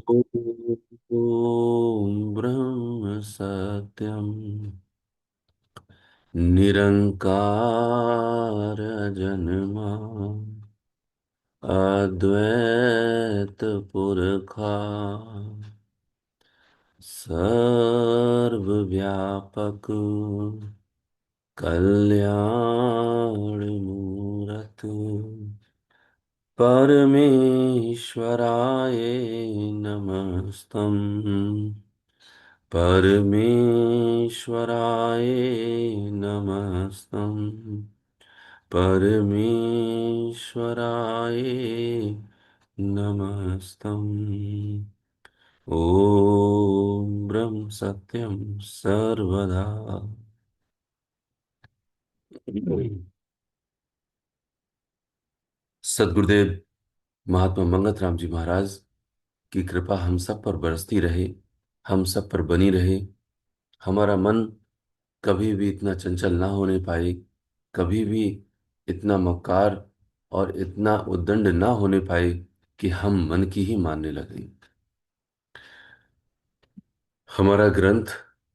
ॐ ब्रह्म सत्यम् निरंकार जन्मा अद्वैत पुरखा सर्वव्यापक कल्याण मूरत परमेश्वराय नमस्तम् परमेश्वराय नमस्तम् परमेश्वराय नमस्तम् ॐ ब्रह्म सत्यं सर्वदा। सद्गुरुदेव महात्मा मंगत राम जी महाराज की कृपा हम सब पर बरसती रहे, हम सब पर बनी रहे। हमारा मन कभी भी इतना चंचल ना होने पाए, कभी भी इतना मक्कार और इतना उद्दंड ना होने पाए कि हम मन की ही मानने लगे। हमारा ग्रंथ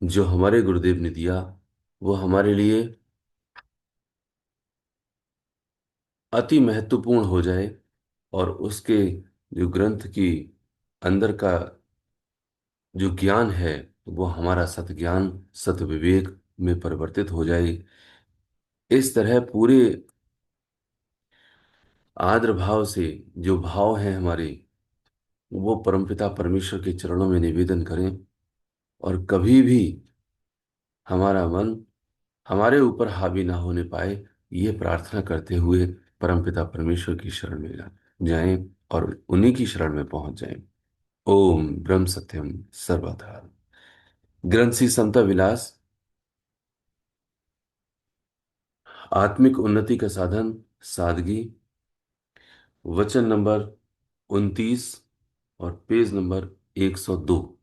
जो हमारे गुरुदेव ने दिया वो हमारे लिए अति महत्वपूर्ण हो जाए और उसके जो ग्रंथ की अंदर का जो ज्ञान है वो हमारा सत ज्ञान सत विवेक में परिवर्तित हो जाए। इस तरह पूरे आदर भाव से जो भाव हैं हमारे वो परमपिता परमेश्वर के चरणों में निवेदन करें और कभी भी हमारा मन हमारे ऊपर हावी ना होने पाए, ये प्रार्थना करते हुए परमपिता परमेश्वर की शरण में जाएं और उन्हीं की शरण में पहुंच जाएं। ओम ब्रह्म सत्यम सर्वधा। ग्रंथ सी समता विलास, आत्मिक उन्नति का साधन, सादगी, वचन नंबर 29 और पेज नंबर 102।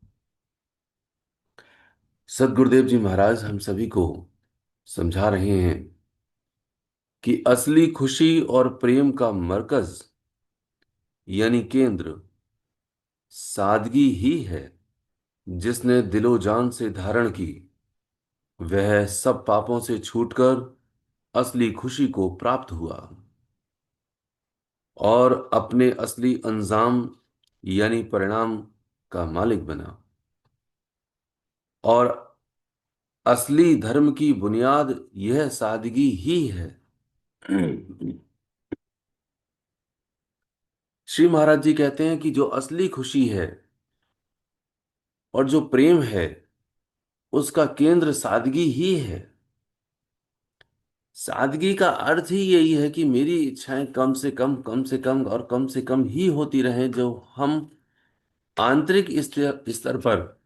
सदगुरुदेव जी महाराज हम सभी को समझा रहे हैं कि असली खुशी और प्रेम का मरकज यानी केंद्र सादगी ही है। जिसने दिलो जान से धारण की वह सब पापों से छूटकर असली खुशी को प्राप्त हुआ और अपने असली अंजाम यानी परिणाम का मालिक बना। और असली धर्म की बुनियाद यह सादगी ही है। श्री महाराज जी कहते हैं कि जो असली खुशी है और जो प्रेम है उसका केंद्र सादगी ही है। सादगी का अर्थ ही यही है कि मेरी इच्छाएं कम से कम और कम से कम ही होती रहें। जो हम आंतरिक स्तर पर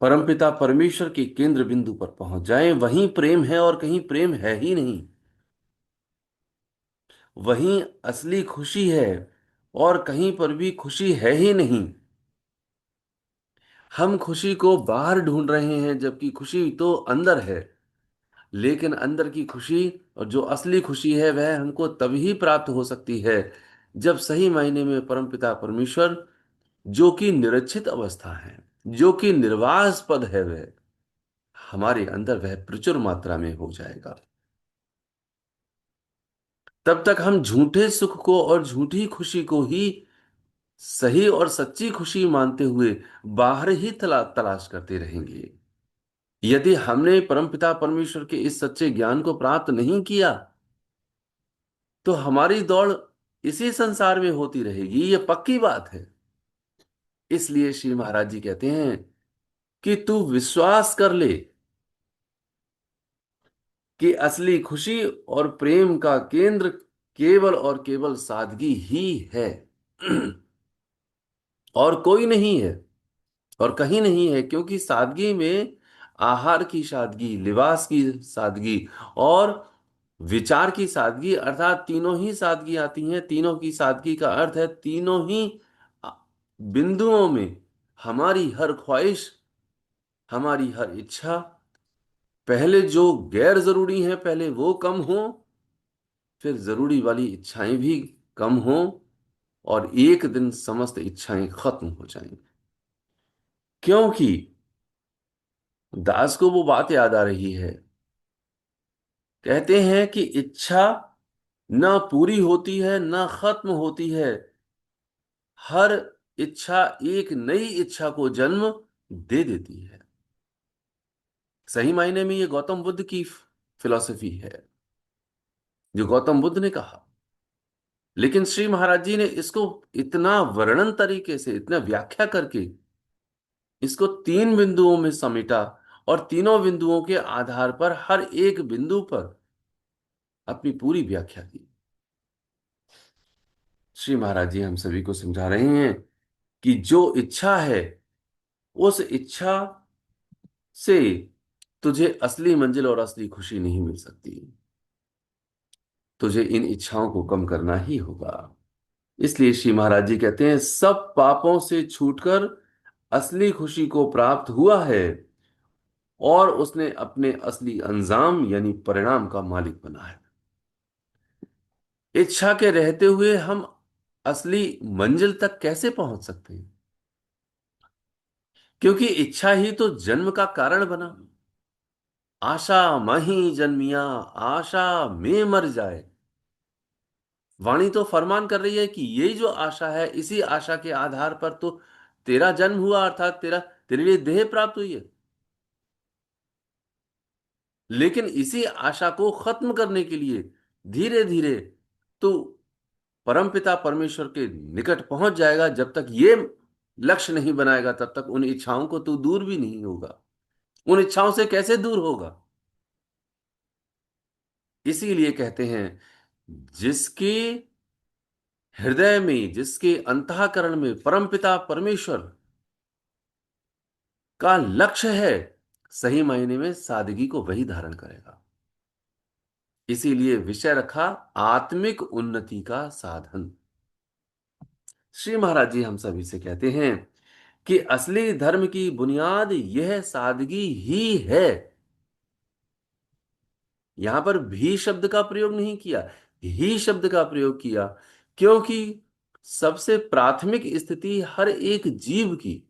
परमपिता परमेश्वर के केंद्र बिंदु पर पहुंच जाएं, वहीं प्रेम है और कहीं प्रेम है ही नहीं। वहीं असली खुशी है और कहीं पर भी खुशी है ही नहीं। हम खुशी को बाहर ढूंढ रहे हैं जबकि खुशी तो अंदर है। लेकिन अंदर की खुशी और जो असली खुशी है वह हमको तभी प्राप्त हो सकती है जब सही मायने में परमपिता परमेश्वर जो कि निरच्छित अवस्था है, जो कि निर्वास पद है, वह हमारे अंदर वह प्रचुर मात्रा में हो जाएगा। तब तक हम झूठे सुख को और झूठी खुशी को ही सही और सच्ची खुशी मानते हुए बाहर ही तलाश करते रहेंगे। यदि हमने परमपिता परमेश्वर के इस सच्चे ज्ञान को प्राप्त नहीं किया तो हमारी दौड़ इसी संसार में होती रहेगी, ये पक्की बात है। इसलिए श्री महाराज जी कहते हैं कि तू विश्वास कर ले कि असली खुशी और प्रेम का केंद्र केवल और केवल सादगी ही है। और कोई नहीं है और कहीं नहीं है, क्योंकि सादगी में आहार की सादगी, लिबास की सादगी और विचार की सादगी, अर्थात तीनों ही सादगी आती हैं। तीनों की सादगी का अर्थ है तीनों ही बिंदुओं में हमारी हर ख्वाहिश, हमारी हर इच्छा, पहले जो गैर जरूरी है पहले वो कम हो, फिर जरूरी वाली इच्छाएं भी कम हो और एक दिन समस्त इच्छाएं खत्म हो जाएं। क्योंकि दास को वो बात याद आ रही है। कहते हैं कि इच्छा ना पूरी होती है ना खत्म होती है, हर इच्छा एक नई इच्छा को जन्म दे देती है। सही मायने में ये गौतम बुद्ध की फिलॉसफी है, जो गौतम बुद्ध ने कहा। लेकिन श्री महाराज जी ने इसको इतना वर्णन तरीके से, इतना व्याख्या करके इसको तीन बिंदुओं में समेटा, और तीनों बिंदुओं के आधार पर हर एक बिंदु पर अपनी पूरी व्याख्या की। श्री महाराज जी हम सभी को समझा रहे हैं कि जो इच्छा है, उस इच्छा से तुझे असली मंजिल और असली खुशी नहीं मिल सकती। तुझे इन इच्छाओं को कम करना ही होगा। इसलिए श्री महाराज जी कहते हैं, सब पापों से छूटकर असली खुशी को प्राप्त हुआ है, और उसने अपने असली अंजाम यानी परिणाम का मालिक बना है। इच्छा के रहते हुए हम असली मंजिल तक कैसे पहुंच सकते हैं? क्योंकि इच्छा ही तो जन्म का कारण बना। आशा मही जन्मिया, आशा में मर जाए। वाणी तो फरमान कर रही है कि यही जो आशा है, इसी आशा के आधार पर तो तेरा जन्म हुआ, अर्थात तेरे लिए देह प्राप्त हुई है। लेकिन इसी आशा को खत्म करने के लिए धीरे धीरे तू परमपिता परमेश्वर के निकट पहुंच जाएगा। जब तक ये लक्ष्य नहीं बनाएगा, तब तक उन इच्छाओं को तू दूर भी नहीं होगा। उन इच्छाओं से कैसे दूर होगा? इसीलिए कहते हैं, जिसके हृदय में, जिसके अंतःकरण में परमपिता परमेश्वर का लक्ष्य है, सही मायने में सादगी को वही धारण करेगा। इसीलिए विषय रखा आत्मिक उन्नति का साधन। श्री महाराज जी हम सभी से कहते हैं कि असली धर्म की बुनियाद यह सादगी ही है। यहां पर भी शब्द का प्रयोग नहीं किया, ही शब्द का प्रयोग किया, क्योंकि सबसे प्राथमिक स्थिति हर एक जीव की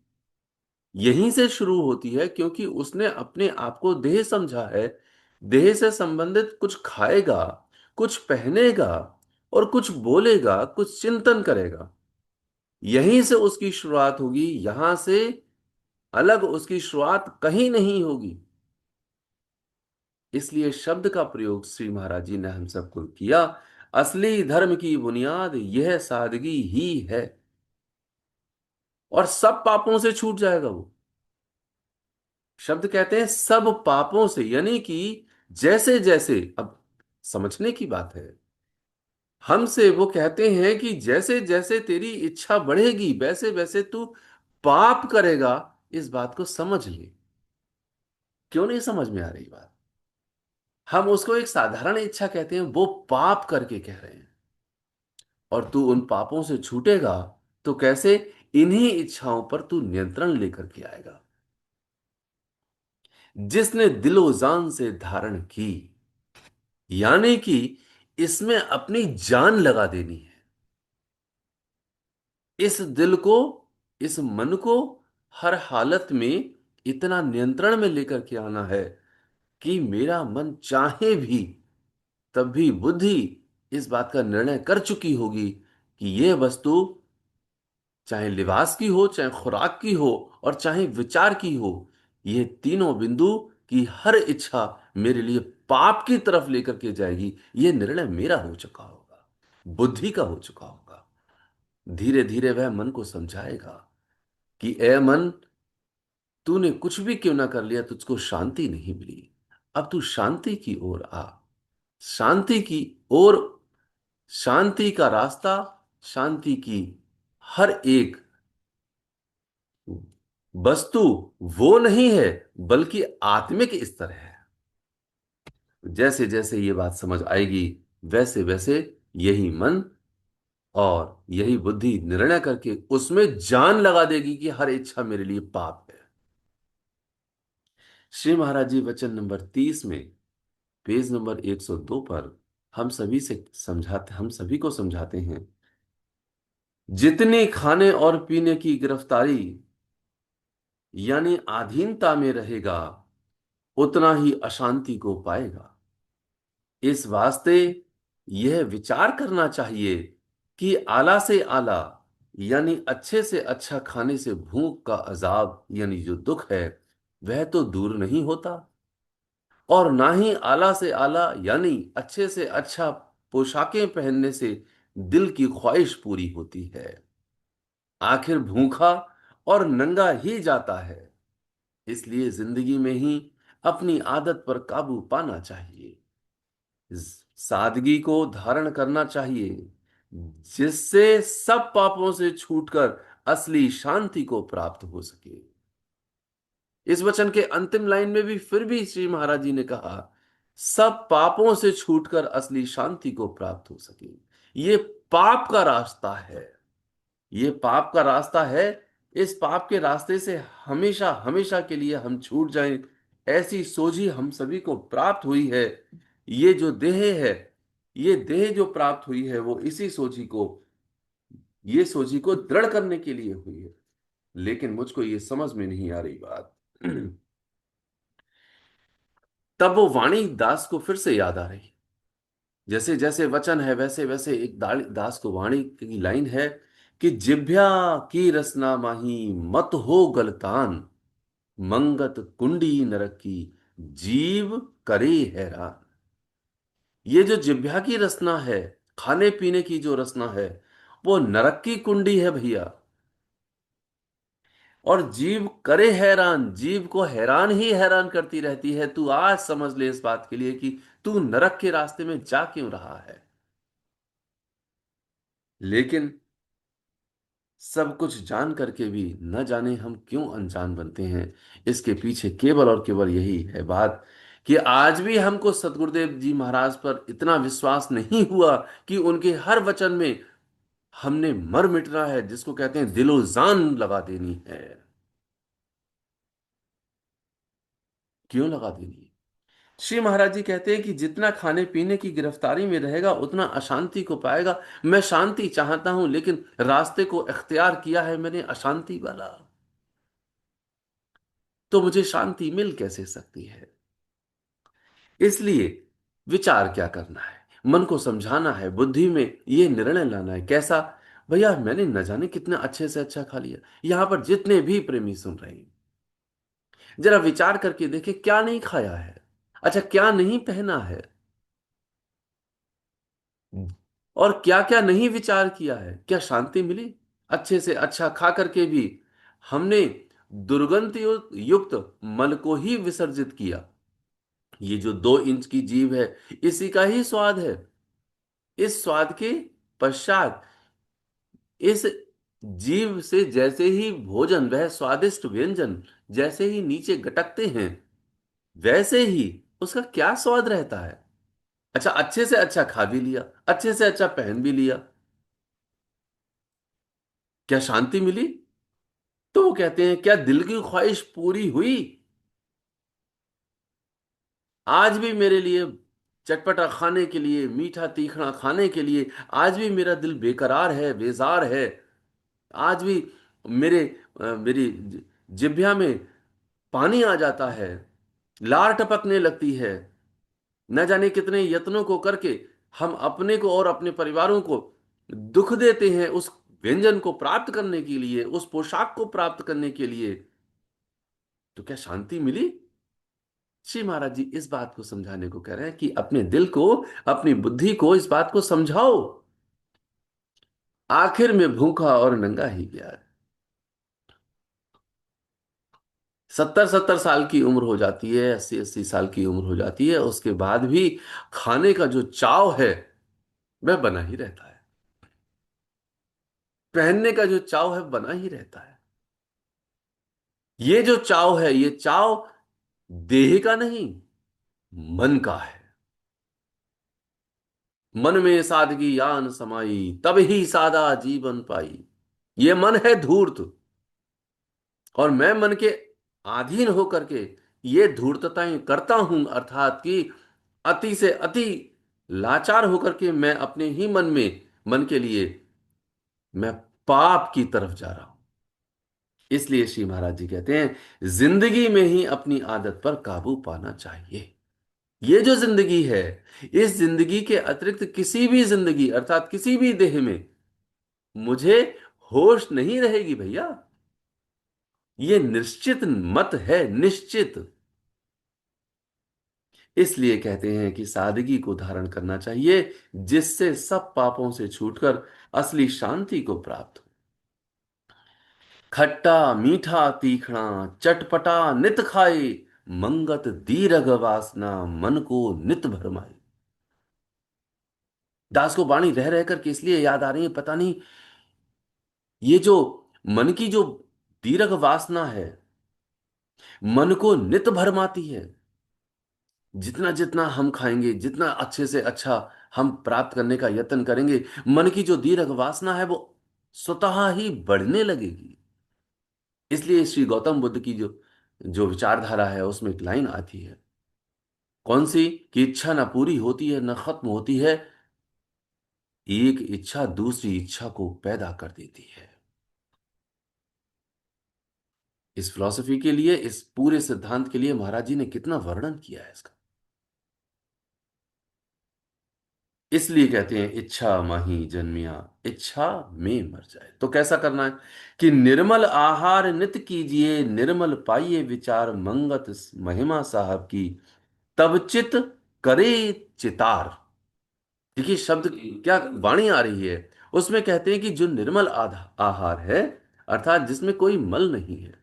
यहीं से शुरू होती है। क्योंकि उसने अपने आप को देह समझा है, देह से संबंधित कुछ खाएगा, कुछ पहनेगा, और कुछ बोलेगा, कुछ चिंतन करेगा। यहीं से उसकी शुरुआत होगी, यहां से अलग उसकी शुरुआत कहीं नहीं होगी। इसलिए शब्द का प्रयोग श्री महाराज जी ने हम सबको किया। असली धर्म की बुनियाद यह सादगी ही है, और सब पापों से छूट जाएगा वो। शब्द कहते हैं सब पापों से, यानी कि जैसे जैसे, अब समझने की बात है, हमसे वो कहते हैं कि जैसे जैसे तेरी इच्छा बढ़ेगी, वैसे वैसे तू पाप करेगा। इस बात को समझ ले। क्यों नहीं समझ में आ रही बात? हम उसको एक साधारण इच्छा कहते हैं, वो पाप करके कह रहे हैं। और तू उन पापों से छूटेगा तो कैसे? इन्हीं इच्छाओं पर तू नियंत्रण लेकर के आएगा। जिसने दिलो जान से धारण की, यानी कि इसमें अपनी जान लगा देनी है। इस दिल को, इस मन को हर हालत में इतना नियंत्रण में लेकर के आना है कि मेरा मन चाहे भी, तब भी बुद्धि इस बात का निर्णय कर चुकी होगी कि यह वस्तु, चाहे लिबास की हो, चाहे खुराक की हो, और चाहे विचार की हो, ये तीनों बिंदु की हर इच्छा मेरे लिए पाप की तरफ लेकर के जाएगी। यह निर्णय मेरा हो चुका होगा, बुद्धि का हो चुका होगा। धीरे धीरे वह मन को समझाएगा कि ए मन, तूने कुछ भी क्यों ना कर लिया, तुझको शांति नहीं मिली। अब तू शांति की ओर आ। शांति की ओर, शांति का रास्ता, शांति की हर एक वस्तु वो नहीं है, बल्कि आत्मिक स्तर है। जैसे जैसे ये बात समझ आएगी, वैसे वैसे यही मन और यही बुद्धि निर्णय करके उसमें जान लगा देगी कि हर इच्छा मेरे लिए पाप है। श्री महाराज जी वचन नंबर 30 में, पेज नंबर 102 पर हम सभी को समझाते हैं, जितनी खाने और पीने की गिरफ्तारी यानी अधीनता में रहेगा, उतना ही अशांति को पाएगा। इस वास्ते यह विचार करना चाहिए कि आला से आला यानी अच्छे से अच्छा खाने से भूख का अजाब यानी जो दुख है वह तो दूर नहीं होता, और ना ही आला से आला यानी अच्छे से अच्छा पोशाकें पहनने से दिल की ख्वाहिश पूरी होती है। आखिर भूखा और नंगा ही जाता है। इसलिए जिंदगी में ही अपनी आदत पर काबू पाना चाहिए, सादगी को धारण करना चाहिए, जिससे सब पापों से छूटकर असली शांति को प्राप्त हो सके। इस वचन के अंतिम लाइन में भी फिर भी श्री महाराज जी ने कहा, सब पापों से छूटकर असली शांति को प्राप्त हो सके। ये पाप का रास्ता है, ये पाप का रास्ता है। इस पाप के रास्ते से हमेशा हमेशा के लिए हम छूट जाएं, ऐसी सोझी हम सभी को प्राप्त हुई है। ये जो देह है, ये देह जो प्राप्त हुई है वो इसी सोझी को, ये सोझी को दृढ़ करने के लिए हुई है। लेकिन मुझको ये समझ में नहीं आ रही बात। तब वो वाणी दास को फिर से याद आ रही। जैसे जैसे वचन है वैसे वैसे एक दास को वाणी की लाइन है कि जिभ्या की रसना माही मत हो गलतान, मंगत कुंडी नरक की जीव करे हैरान। ये जो जिह्वा की रसना है, खाने पीने की जो रसना है, वो नरक की कुंडी है भैया। और जीव करे हैरान, जीव को हैरान ही हैरान करती रहती है। तू आज समझ ले इस बात के लिए कि तू नरक के रास्ते में जा क्यों रहा है। लेकिन सब कुछ जान करके भी न जाने हम क्यों अनजान बनते हैं। इसके पीछे केवल और केवल यही है बात कि आज भी हमको सतगुरुदेव जी महाराज पर इतना विश्वास नहीं हुआ कि उनके हर वचन में हमने मर मिटना है, जिसको कहते हैं दिलो जान लगा देनी है। क्यों लगा देनी है? श्री महाराज जी कहते हैं कि जितना खाने पीने की गिरफ्तारी में रहेगा उतना अशांति को पाएगा। मैं शांति चाहता हूं, लेकिन रास्ते को इख्तियार किया है मैंने अशांति वाला, तो मुझे शांति मिल कैसे सकती है। इसलिए विचार क्या करना है, मन को समझाना है, बुद्धि में ये निर्णय लाना है। कैसा? भैया मैंने न जाने कितना अच्छे से अच्छा खा लिया। यहां पर जितने भी प्रेमी सुन रहे हैं, जरा विचार करके देखे क्या नहीं खाया है, अच्छा क्या नहीं पहना है, और क्या क्या नहीं विचार किया है। क्या शांति मिली? अच्छे से अच्छा खा करके भी हमने दुर्गंध युक्त मल को ही विसर्जित किया। ये जो 2 इंच की जीभ है, इसी का ही स्वाद है। इस स्वाद के पश्चात इस जीव से जैसे ही भोजन, वह स्वादिष्ट व्यंजन जैसे ही नीचे गटकते हैं, वैसे ही उसका क्या स्वाद रहता है। अच्छा अच्छे से अच्छा खा भी लिया, अच्छे से अच्छा पहन भी लिया, क्या शांति मिली? तो वो कहते हैं क्या दिल की ख्वाहिश पूरी हुई? आज भी मेरे लिए चटपटा खाने के लिए, मीठा तीखा खाने के लिए आज भी मेरा दिल बेकरार है, बेजार है। आज भी मेरे मेरी जिह्वा में पानी आ जाता है, लार टपकने लगती है। न जाने कितने यत्नों को करके हम अपने को और अपने परिवारों को दुख देते हैं उस व्यंजन को प्राप्त करने के लिए, उस पोशाक को प्राप्त करने के लिए। तो क्या शांति मिली? श्री महाराज जी इस बात को समझाने को कह रहे हैं कि अपने दिल को, अपनी बुद्धि को इस बात को समझाओ। आखिर में भूखा और नंगा ही गया। 70-70 साल की उम्र हो जाती है, 80-80 साल की उम्र हो जाती है, उसके बाद भी खाने का जो चाव है वह बना ही रहता है। पहनने का जो चाव है बना ही रहता है। ये जो चाव है, ये चाव देह का नहीं, मन का है। मन में सादगी आन समाई, तब ही सादा जीवन पाई। ये मन है धूर्त, और मैं मन के अधीन होकर के ये धूर्तताएं करता हूं, अर्थात कि अति से अति लाचार होकर के मैं अपने ही मन में, मन के लिए मैं पाप की तरफ जा रहा हूं। इसलिए श्री महाराज जी कहते हैं जिंदगी में ही अपनी आदत पर काबू पाना चाहिए। ये जो जिंदगी है, इस जिंदगी के अतिरिक्त किसी भी जिंदगी अर्थात किसी भी देह में मुझे होश नहीं रहेगी भैया। ये निश्चित मत है, निश्चित। इसलिए कहते हैं कि सादगी को धारण करना चाहिए, जिससे सब पापों से छूटकर असली शांति को प्राप्त हो। खट्टा मीठा तीखना चटपटा नित खाए, मंगत दीरघ वासना मन को नित भरमाए। दास को वाणी रह रह करके इसलिए याद आ रही है, पता नहीं ये जो मन की जो दीर्घ वासना है, मन को नित भरमाती है। जितना जितना हम खाएंगे, जितना अच्छे से अच्छा हम प्राप्त करने का यत्न करेंगे, मन की जो दीर्घ वासना है वो स्वतः ही बढ़ने लगेगी। इसलिए श्री गौतम बुद्ध की जो जो विचारधारा है उसमें एक लाइन आती है, कौन सी, कि इच्छा ना पूरी होती है ना खत्म होती है, एक इच्छा दूसरी इच्छा को पैदा कर देती है। इस फिलॉसफी के लिए, इस पूरे सिद्धांत के लिए महाराज जी ने कितना वर्णन किया है इसका। इसलिए कहते हैं इच्छा माही जन्मिया, इच्छा में मर जाए। तो कैसा करना है, कि निर्मल आहार नित कीजिए, निर्मल पाइए विचार मंगत महिमा साहब की, तब चित करे चितार। देखिए शब्द क्या वाणी आ रही है, उसमें कहते हैं कि जो निर्मल आहार है, अर्थात जिसमें कोई मल नहीं है,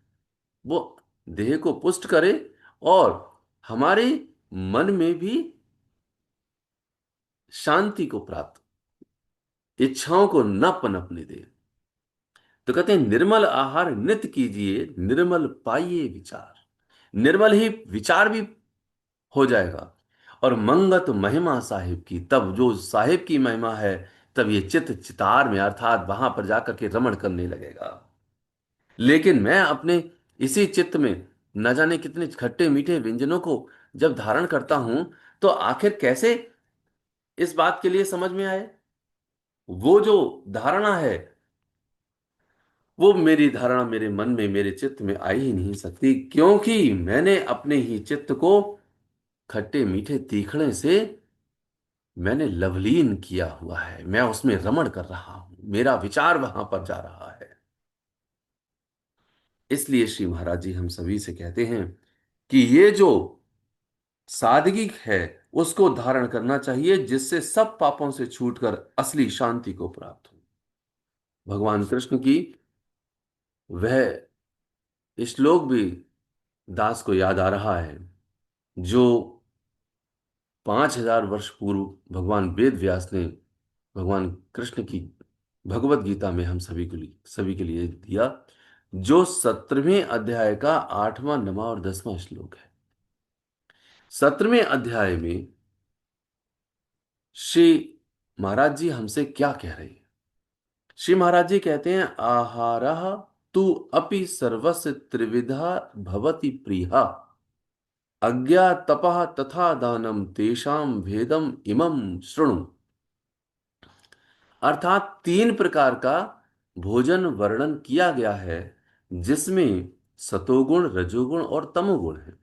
वो देह को पुष्ट करे और हमारे मन में भी शांति को प्राप्त, इच्छाओं को न पनपने दे। तो कहते हैं निर्मल आहार नित कीजिए, निर्मल पाइए विचार। निर्मल ही विचार भी हो जाएगा। और मंगत महिमा साहिब की, तब जो साहिब की महिमा है, तब ये चित चितार में अर्थात वहां पर जाकर के रमण करने लगेगा। लेकिन मैं अपने इसी चित्त में न जाने कितने खट्टे मीठे व्यंजनों को जब धारण करता हूं, तो आखिर कैसे इस बात के लिए समझ में आए। वो जो धारणा है, वो मेरी धारणा मेरे मन में, मेरे चित्त में आ ही नहीं सकती, क्योंकि मैंने अपने ही चित्त को खट्टे मीठे तीखड़े से मैंने लवलीन किया हुआ है। मैं उसमें रमण कर रहा हूं, मेरा विचार वहां पर जा रहा है। इसलिए श्री महाराज जी हम सभी से कहते हैं कि ये जो सादगी है उसको धारण करना चाहिए, जिससे सब पापों से छूटकर असली शांति को प्राप्त हो। भगवान कृष्ण की वह श्लोक भी दास को याद आ रहा है, जो 5000 वर्ष पूर्व भगवान वेद व्यास ने भगवान कृष्ण की भगवत गीता में हम सभी के लिए दिया, जो 17वें अध्याय का 8वां 9वां और 10वां श्लोक है। 17वें अध्याय में श्री महाराज जी हमसे क्या कह रहे हैं। श्री महाराज जी कहते हैं, आहारः तु अपि सर्वस्य त्रिविधा भवति प्रियः, अज्ञातपः तथा दानम तेषाम भेदम इमं शृणु। अर्थात 3 प्रकार का भोजन वर्णन किया गया है, जिसमें सतोगुण, रजोगुण और तमोगुण है।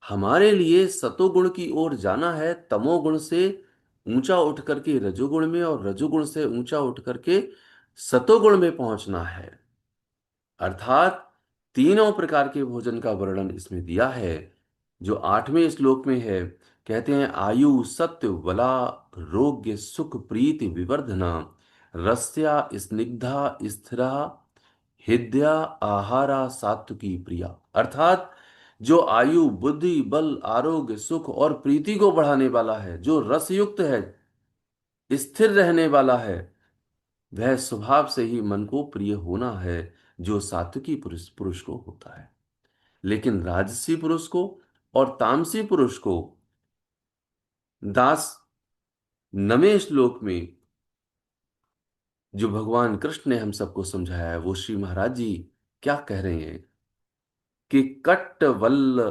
हमारे लिए सतोगुण की ओर जाना है, तमोगुण से ऊंचा उठ करके रजोगुण में, और रजोगुण से ऊंचा उठ करके सतोगुण में पहुंचना है। अर्थात 3 प्रकार के भोजन का वर्णन इसमें दिया है, जो 8वें श्लोक में है। कहते हैं, आयु सत्य बला रोग्य सुख प्रीति विवर्धना, रस्या स्निग्धा स्थिरा हृदया आहारा सात्विकी प्रिया। अर्थात जो आयु बुद्धि बल आरोग्य सुख और प्रीति को बढ़ाने वाला है, जो रसयुक्त है, स्थिर रहने वाला है, वह स्वभाव से ही मन को प्रिय होना है, जो सात्विकी पुरुष पुरुष को होता है। लेकिन राजसी पुरुष को और तामसी पुरुष को दास 9वें श्लोक में जो भगवान कृष्ण ने हम सबको समझाया है, वो श्री महाराज जी क्या कह रहे हैं, कि कट्ट वल्ल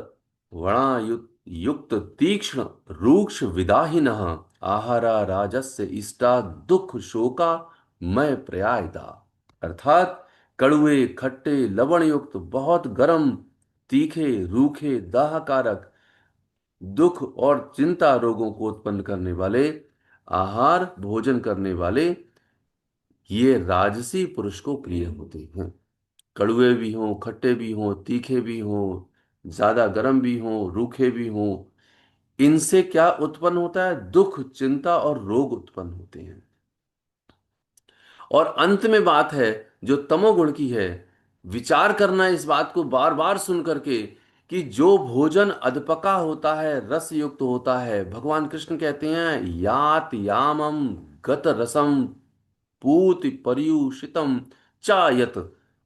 वणा युक्त तीक्ष्ण रूक्ष विदाहिन आहारा राजस्य इष्टा दुख शोका मय प्रयायदा। अर्थात कड़वे, खट्टे, लवण युक्त, बहुत गर्म, तीखे, रूखे, दाहकारक, दुख और चिंता रोगों को उत्पन्न करने वाले आहार भोजन करने वाले, ये राजसी पुरुष को प्रिय होते हैं। कड़वे भी हों, खट्टे भी हों, तीखे भी हों, ज्यादा गर्म भी हों, रूखे भी हों, इनसे क्या उत्पन्न होता है? दुख, चिंता और रोग उत्पन्न होते हैं। और अंत में बात है जो तमोगुण की है, विचार करना इस बात को बार बार सुन करके कि जो भोजन अधपका होता है, रस युक्त होता है, भगवान कृष्ण कहते हैं यात यामम गत रसम पूति पर्यूषितम चा यत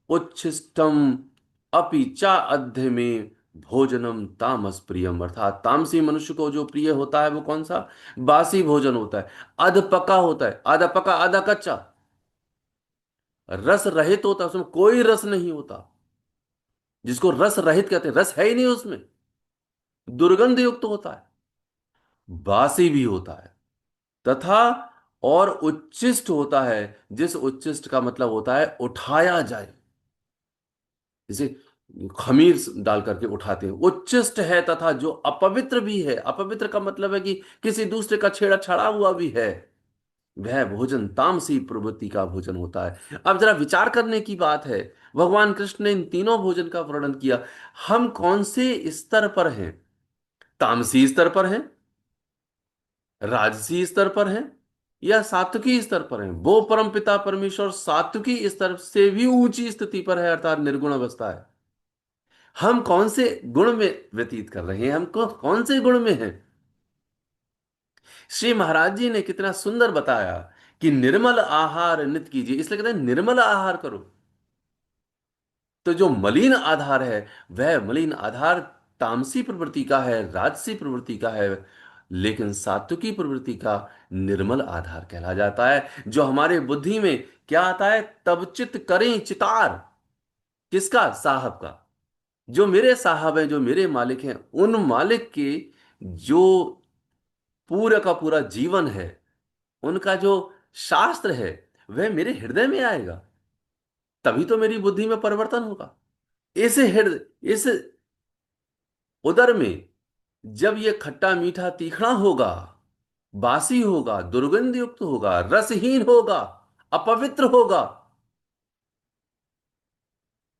उच्छिष्टम अपि चा अध्य में भोजनम तामस प्रियम, अर्थात तामसी मनुष्य को जो प्रिय होता है वो कौन सा? बासी भोजन होता है, अधपका होता है, आधा पका आधा कच्चा, रस रहित होता है, उसमें कोई रस नहीं होता, जिसको रस रहित कहते हैं, रस है ही नहीं उसमें, दुर्गंध युक्त होता है, बासी भी होता है, तथा और उच्छिष्ट होता है, जिस उच्छिष्ट का मतलब होता है उठाया जाए, जैसे खमीर डाल करके उठाते हैं, उच्छिष्ट है, तथा जो अपवित्र भी है, अपवित्र का मतलब है कि किसी दूसरे का छेड़ा छड़ा हुआ भी है, वह भोजन तामसी प्रवृत्ति का भोजन होता है। अब जरा विचार करने की बात है, भगवान कृष्ण ने इन तीनों भोजन का वर्णन किया, हम कौन से स्तर पर हैं? तामसी स्तर पर हैं, राजसी स्तर पर हैं, या सात्विकी स्तर पर हैं? वो परम पिता परमेश्वर सात्विकी स्तर से भी ऊंची स्थिति पर है, अर्थात निर्गुण अवस्था है। हम कौन से गुण में व्यतीत कर रहे हैं, हमको कौन से गुण में हैं? श्री महाराज जी ने कितना सुंदर बताया कि निर्मल आहार नित कीजिए, इसलिए कहते हैं निर्मल आहार करो। तो जो मलिन आधार है, वह मलिन आधार तामसी प्रवृत्ति का है, राजसी प्रवृत्ति का है, लेकिन सात्विकी प्रवृत्ति का निर्मल आधार कहला जाता है। जो हमारे बुद्धि में क्या आता है? तब चित करें चितार, किसका? साहब का। जो मेरे साहब हैं, जो मेरे मालिक हैं, उन मालिक के जो पूरा का पूरा जीवन है, उनका जो शास्त्र है, वह मेरे हृदय में आएगा, तभी तो मेरी बुद्धि में परिवर्तन होगा। इस हृदय, इस उदर में जब ये खट्टा मीठा तीखड़ा होगा, बासी होगा, दुर्गंध युक्त होगा, रसहीन होगा, अपवित्र होगा,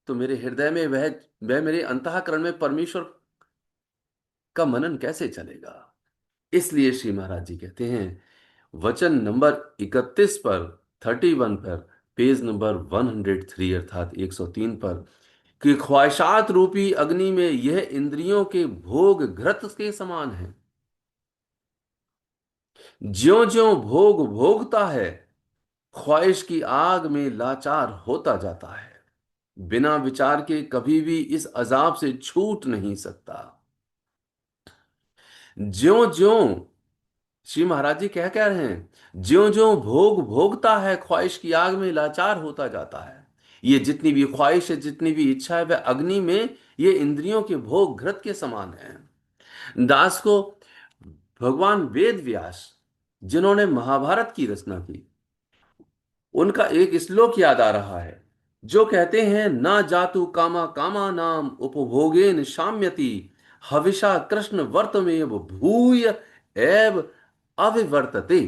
तो मेरे हृदय में वह मेरे अंतःकरण में परमेश्वर का मनन कैसे चलेगा? इसलिए श्री महाराज जी कहते हैं वचन नंबर 31 पर, 31 पर, पेज नंबर 103 अर्थात 103 पर, कि ख्वाहिशात रूपी अग्नि में यह इंद्रियों के भोग घृत के समान है। ज्यो ज्यो भोग भोगता है, ख्वाहिश की आग में लाचार होता जाता है, बिना विचार के कभी भी इस अजाब से छूट नहीं सकता। ज्यो ज्यो, श्री महाराज जी क्या कह रहे हैं? ज्यो ज्यो भोग भोगता है, ख्वाहिश की आग में लाचार होता जाता है। ये जितनी भी ख्वाहिश है, जितनी भी इच्छा है, वह अग्नि में ये इंद्रियों के भोग घृत के समान है। दास को भगवान वेद व्यास, जिन्होंने महाभारत की रचना की, उनका एक श्लोक याद आ रहा है, जो कहते हैं ना जातु कामा कामा नाम उपभोगेन शाम्यति, हविषा कृष्ण वर्तमेव भूय एव अविवर्तते।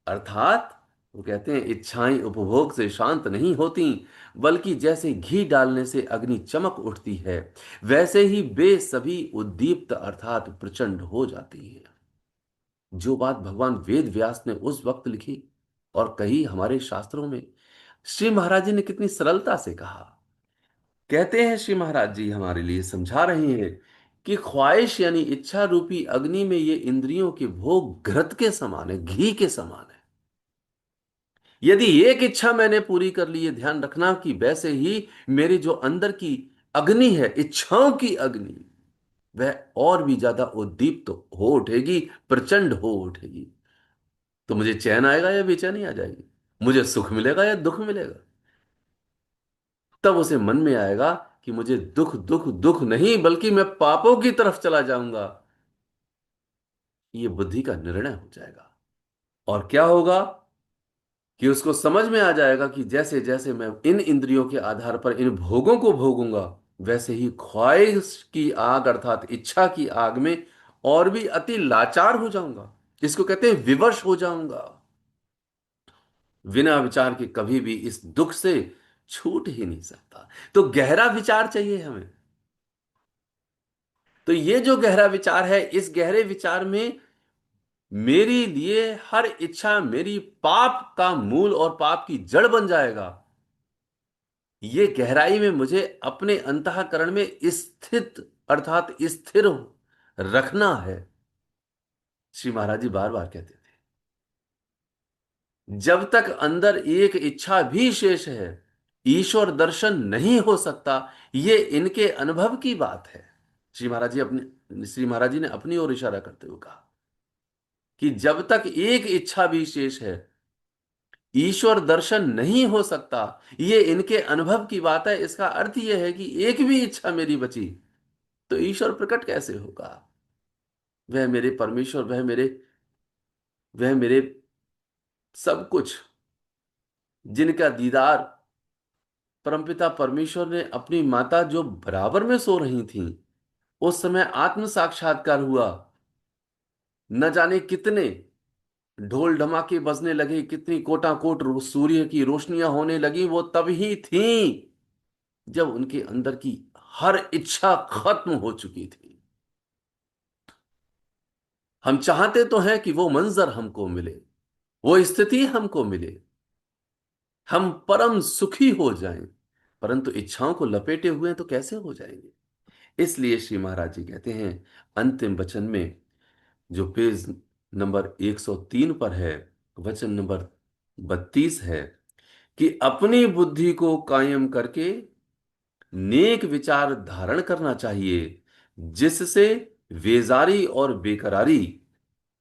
अर्थात वो कहते हैं इच्छाएं उपभोग से शांत नहीं होती, बल्कि जैसे घी डालने से अग्नि चमक उठती है, वैसे ही वे सभी उद्दीप्त अर्थात प्रचंड हो जाती है। जो बात भगवान वेद व्यास ने उस वक्त लिखी और कही हमारे शास्त्रों में, श्री महाराज जी ने कितनी सरलता से कहा। कहते हैं श्री महाराज जी हमारे लिए समझा रहे हैं कि ख्वाहिश यानी इच्छा रूपी अग्नि में ये इंद्रियों के भोग घृत के समान है, घी के समान है। यदि एक इच्छा मैंने पूरी कर ली है, ध्यान रखना कि वैसे ही मेरे जो अंदर की अग्नि है, इच्छाओं की अग्नि, वह और भी ज्यादा उद्दीप्त हो उठेगी, प्रचंड हो उठेगी। तो मुझे चैन आएगा या बेचैनी आ जाएगी? मुझे सुख मिलेगा या दुख मिलेगा? तब उसे मन में आएगा कि मुझे दुख दुख दुख नहीं, बल्कि मैं पापों की तरफ चला जाऊंगा। ये बुद्धि का निर्णय हो जाएगा। और क्या होगा? कि उसको समझ में आ जाएगा कि जैसे जैसे मैं इन इंद्रियों के आधार पर इन भोगों को भोगूंगा, वैसे ही ख्वाहिश की आग अर्थात इच्छा की आग में और भी अति लाचार हो जाऊंगा। इसको कहते हैं विवश हो जाऊंगा। बिना विचार के कभी भी इस दुख से छूट ही नहीं सकता। तो गहरा विचार चाहिए हमें। तो ये जो गहरा विचार है, इस गहरे विचार में मेरे लिए हर इच्छा मेरी पाप का मूल और पाप की जड़ बन जाएगा। ये गहराई में मुझे अपने अंतःकरण में स्थित अर्थात स्थिर रखना है। श्री महाराज जी बार बार कहते थे, जब तक अंदर एक इच्छा भी शेष है, ईश्वर दर्शन नहीं हो सकता। ये इनके अनुभव की बात है। श्री महाराज जी ने अपनी ओर इशारा करते हुए कहा कि जब तक एक इच्छा भी शेष है, ईश्वर दर्शन नहीं हो सकता। ये इनके अनुभव की बात है। इसका अर्थ यह है कि एक भी इच्छा मेरी बची तो ईश्वर प्रकट कैसे होगा? वह मेरे परमेश्वर, वह मेरे सब कुछ, जिनका दीदार परमपिता परमेश्वर ने अपनी माता जो बराबर में सो रही थीं, उस समय आत्म साक्षात्कार हुआ। न जाने कितने ढोल ढमाके बजने लगे, कितनी कोटाकोट सूर्य की रोशनियां होने लगी, वो तब ही थीं जब उनके अंदर की हर इच्छा खत्म हो चुकी थी। हम चाहते तो हैं कि वो मंजर हमको मिले, वो स्थिति हमको मिले, हम परम सुखी हो जाएं, परंतु इच्छाओं को लपेटे हुए हैं तो कैसे हो जाएंगे? इसलिए श्री महाराज जी कहते हैं अंतिम वचन में, जो पेज नंबर 103 पर है, वचन नंबर 32 है, कि अपनी बुद्धि को कायम करके नेक विचार धारण करना चाहिए, जिससे बेजारी और बेकरारी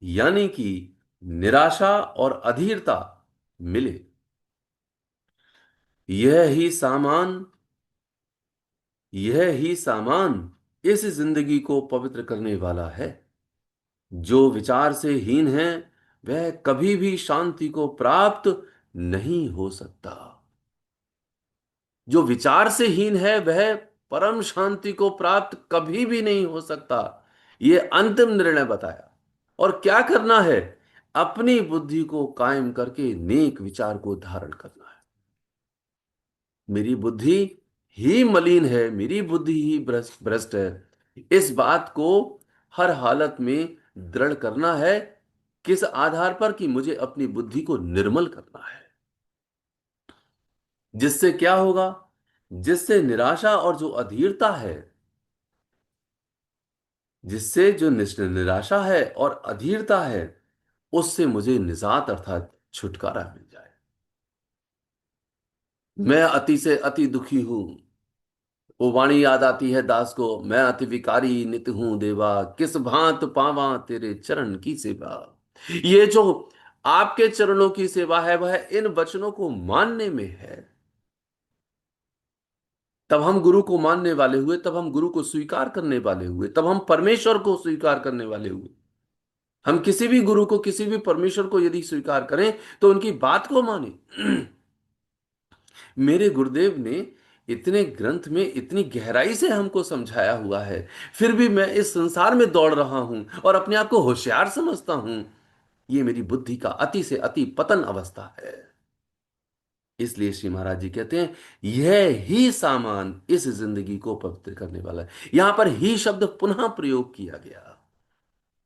यानी कि निराशा और अधीरता मिले। यह ही सामान यह ही सामान इस जिंदगी को पवित्र करने वाला है। जो विचार से हीन है, वह कभी भी शांति को प्राप्त नहीं हो सकता। जो विचार से हीन है, वह परम शांति को प्राप्त कभी भी नहीं हो सकता। यह अंतिम निर्णय बताया। और क्या करना है? अपनी बुद्धि को कायम करके नेक विचार को धारण करना है। मेरी बुद्धि ही मलिन है, मेरी बुद्धि ही भ्रष्ट भ्रष्ट है, इस बात को हर हालत में दृढ़ करना है। किस आधार पर? कि मुझे अपनी बुद्धि को निर्मल करना है। जिससे क्या होगा? जिससे निराशा और जो अधीरता है, जिससे जो निराशा है और अधीरता है, उससे मुझे निजात अर्थात छुटकारा मिल जाए। मैं अति से अति दुखी हूं। वो वाणी याद आती है दास को, मैं अति विकारी नित हूं देवा, किस भांत पावां तेरे चरण की सेवा। ये जो आपके चरणों की सेवा है, वह इन वचनों को मानने में है। तब हम गुरु को मानने वाले हुए, तब हम गुरु को स्वीकार करने वाले हुए, तब हम परमेश्वर को स्वीकार करने वाले हुए। हम किसी भी गुरु को, किसी भी परमेश्वर को यदि स्वीकार करें तो उनकी बात को माने। मेरे गुरुदेव ने इतने ग्रंथ में इतनी गहराई से हमको समझाया हुआ है, फिर भी मैं इस संसार में दौड़ रहा हूं और अपने आप को होशियार समझता हूं। ये मेरी बुद्धि का अति से अति पतन अवस्था है। इसलिए श्री महाराज जी कहते हैं यह ही सामान इस जिंदगी को पवित्र करने वाला है। यहां पर ही शब्द पुनः प्रयोग किया गया।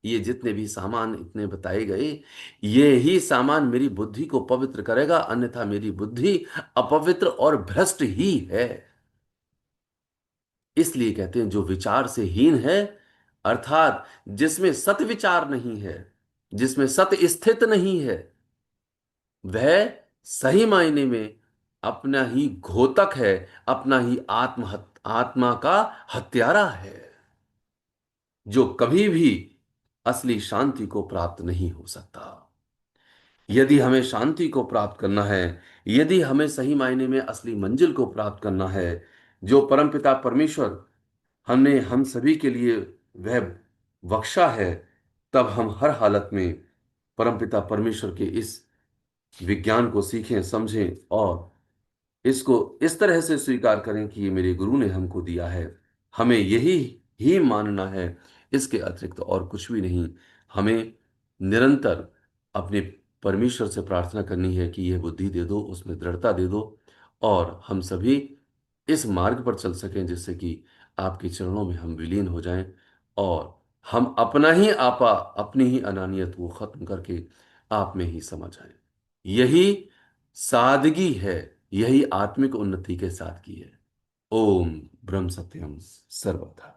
ये जितने भी सामान इतने बताए गए, ये ही सामान मेरी बुद्धि को पवित्र करेगा, अन्यथा मेरी बुद्धि अपवित्र और भ्रष्ट ही है। इसलिए कहते हैं जो विचार से हीन है, अर्थात जिसमें सत विचार नहीं है, जिसमें सत स्थित नहीं है, वह सही मायने में अपना ही घोतक है, अपना ही आत्मा का हत्यारा है, जो कभी भी असली शांति को प्राप्त नहीं हो सकता। यदि हमें शांति को प्राप्त करना है, यदि हमें सही मायने में असली मंजिल को प्राप्त करना है, जो परमपिता परमेश्वर हमने हम सभी के लिए वह बख्शा है, तब हम हर हालत में परमपिता परमेश्वर के इस विज्ञान को सीखें, समझें और इसको इस तरह से स्वीकार करें कि ये मेरे गुरु ने हमको दिया है, हमें यही ही मानना है, इसके अतिरिक्त और कुछ भी नहीं। हमें निरंतर अपने परमेश्वर से प्रार्थना करनी है कि यह बुद्धि दे दो, उसमें दृढ़ता दे दो, और हम सभी इस मार्ग पर चल सकें जिससे कि आपके चरणों में हम विलीन हो जाएं, और हम अपना ही आपा, अपनी ही अनानियत को खत्म करके आप में ही समा जाएं। यही सादगी है, यही आत्मिक उन्नति के साथ की है। ओम ब्रह्म सत्यम सर्वथा।